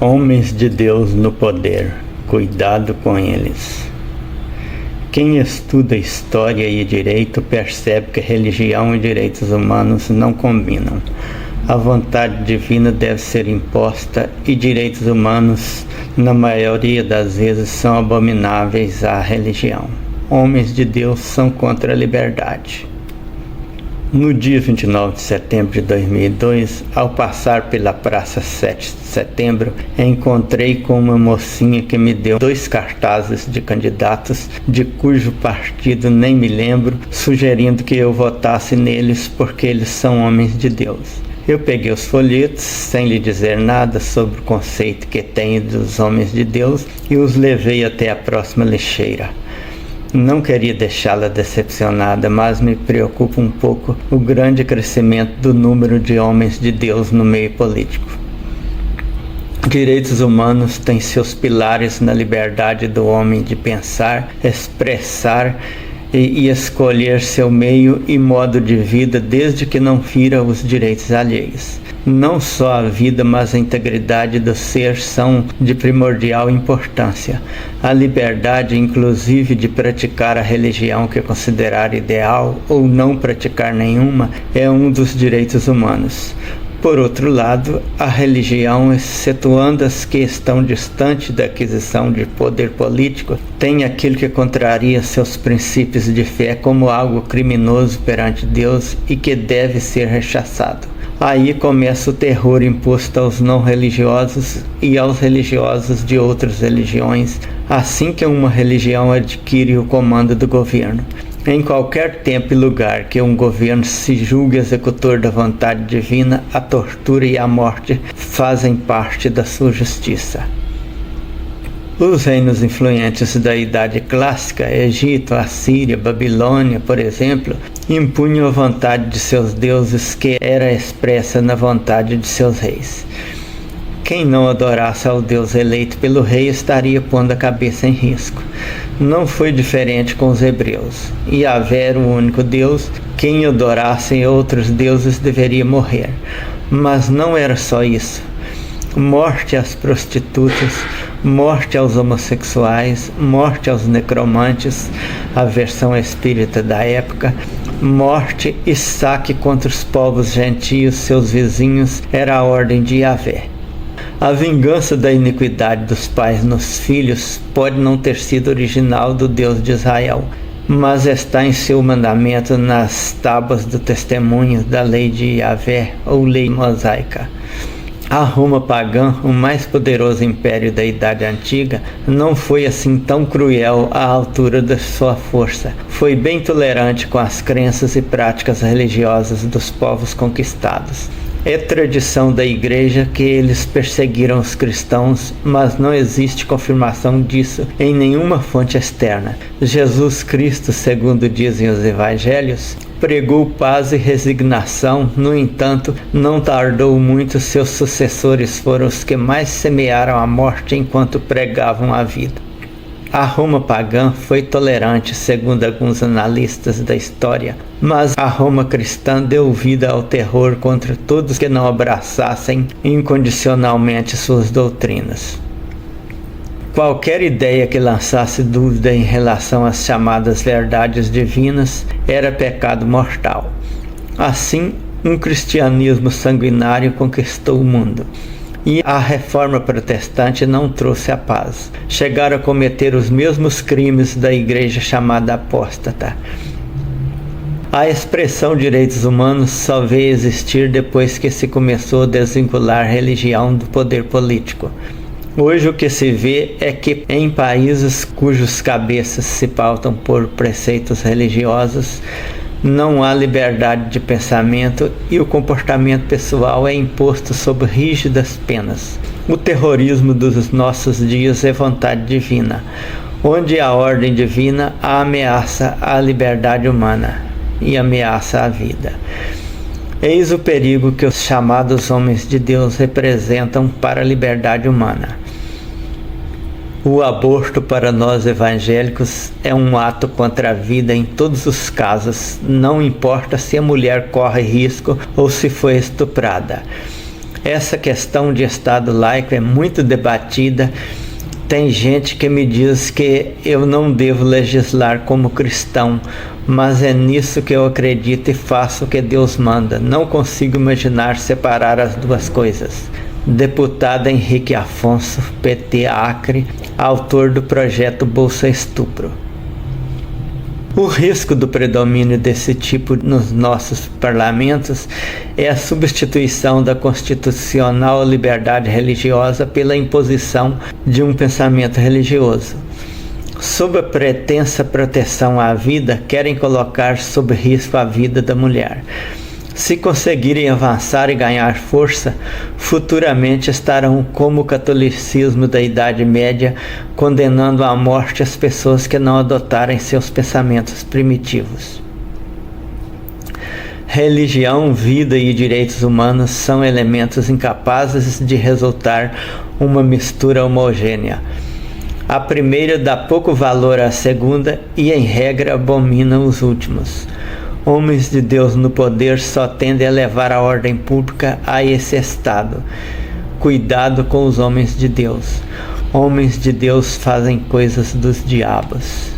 Homens de Deus no poder, cuidado com eles. Quem estuda história e direito percebe que religião e direitos humanos não combinam. A vontade divina deve ser imposta e direitos humanos, na maioria das vezes, são abomináveis à religião. Homens de Deus são contra a liberdade. No dia 29 de setembro de 2002, ao passar pela Praça 7 de Setembro, encontrei com uma mocinha que me deu 2 cartazes de candidatos de cujo partido nem me lembro, sugerindo que eu votasse neles porque eles são homens de Deus. Eu peguei os folhetos, sem lhe dizer nada sobre o conceito que tenho dos homens de Deus, e os levei até a próxima lixeira. Não queria deixá-la decepcionada, mas me preocupa um pouco o grande crescimento do número de homens de Deus no meio político. Direitos humanos têm seus pilares na liberdade do homem de pensar, expressar e escolher seu meio e modo de vida, desde que não fira os direitos alheios. Não só a vida, mas a integridade do ser são de primordial importância. A liberdade, inclusive, de praticar a religião que considerar ideal ou não praticar nenhuma, é um dos direitos humanos. Por outro lado, a religião, excetuando as que estão distantes da aquisição de poder político, tem aquilo que contraria seus princípios de fé como algo criminoso perante Deus e que deve ser rechaçado. Aí começa o terror imposto aos não religiosos e aos religiosos de outras religiões, assim que uma religião adquire o comando do governo. Em qualquer tempo e lugar que um governo se julgue executor da vontade divina, a tortura e a morte fazem parte da sua justiça. Os reinos influentes da Idade Clássica, Egito, Assíria, Babilônia, por exemplo, impunham a vontade de seus deuses que era expressa na vontade de seus reis. Quem não adorasse ao Deus eleito pelo rei estaria pondo a cabeça em risco. Não foi diferente com os hebreus. Yahvé era o único Deus, quem adorasse outros deuses deveria morrer. Mas não era só isso. Morte às prostitutas, morte aos homossexuais, morte aos necromantes, a versão espírita da época, morte e saque contra os povos gentios, seus vizinhos, era a ordem de Yahvé. A vingança da iniquidade dos pais nos filhos pode não ter sido original do Deus de Israel, mas está em seu mandamento nas tábuas do testemunho da lei de Yahvé ou lei mosaica. A Roma pagã, o mais poderoso império da Idade Antiga, não foi assim tão cruel à altura da sua força. Foi bem tolerante com as crenças e práticas religiosas dos povos conquistados. É tradição da Igreja que eles perseguiram os cristãos, mas não existe confirmação disso em nenhuma fonte externa. Jesus Cristo, segundo dizem os evangelhos, pregou paz e resignação. No entanto, não tardou muito, seus sucessores foram os que mais semearam a morte enquanto pregavam a vida. A Roma pagã foi tolerante, segundo alguns analistas da história, mas a Roma cristã deu vida ao terror contra todos que não abraçassem incondicionalmente suas doutrinas. Qualquer ideia que lançasse dúvida em relação às chamadas verdades divinas era pecado mortal. Assim, um cristianismo sanguinário conquistou o mundo. E a reforma protestante não trouxe a paz. Chegaram a cometer os mesmos crimes da igreja chamada apóstata. A expressão direitos humanos só veio existir depois que se começou a desvincular a religião do poder político. Hoje o que se vê é que em países cujos cabeças se pautam por preceitos religiosos, não há liberdade de pensamento e o comportamento pessoal é imposto sob rígidas penas. O terrorismo dos nossos dias é vontade divina. Onde há ordem divina, há ameaça à liberdade humana e ameaça à vida. Eis o perigo que os chamados homens de Deus representam para a liberdade humana. O aborto para nós evangélicos é um ato contra a vida em todos os casos, não importa se a mulher corre risco ou se foi estuprada. Essa questão de Estado laico é muito debatida. Tem gente que me diz que eu não devo legislar como cristão, mas é nisso que eu acredito e faço o que Deus manda. Não consigo imaginar separar as duas coisas. Deputado Henrique Afonso, PT Acre, autor do projeto Bolsa Estupro. O risco do predomínio desse tipo nos nossos parlamentos é a substituição da constitucional liberdade religiosa pela imposição de um pensamento religioso. Sob a pretensa proteção à vida, querem colocar sob risco a vida da mulher. Se conseguirem avançar e ganhar força, futuramente estarão como o catolicismo da Idade Média, condenando à morte as pessoas que não adotarem seus pensamentos primitivos. Religião, vida e direitos humanos são elementos incapazes de resultar uma mistura homogênea. A primeira dá pouco valor à segunda e, em regra, abomina os últimos. Homens de Deus no poder só tendem a levar a ordem pública a esse estado. Cuidado com os homens de Deus. Homens de Deus fazem coisas dos diabos.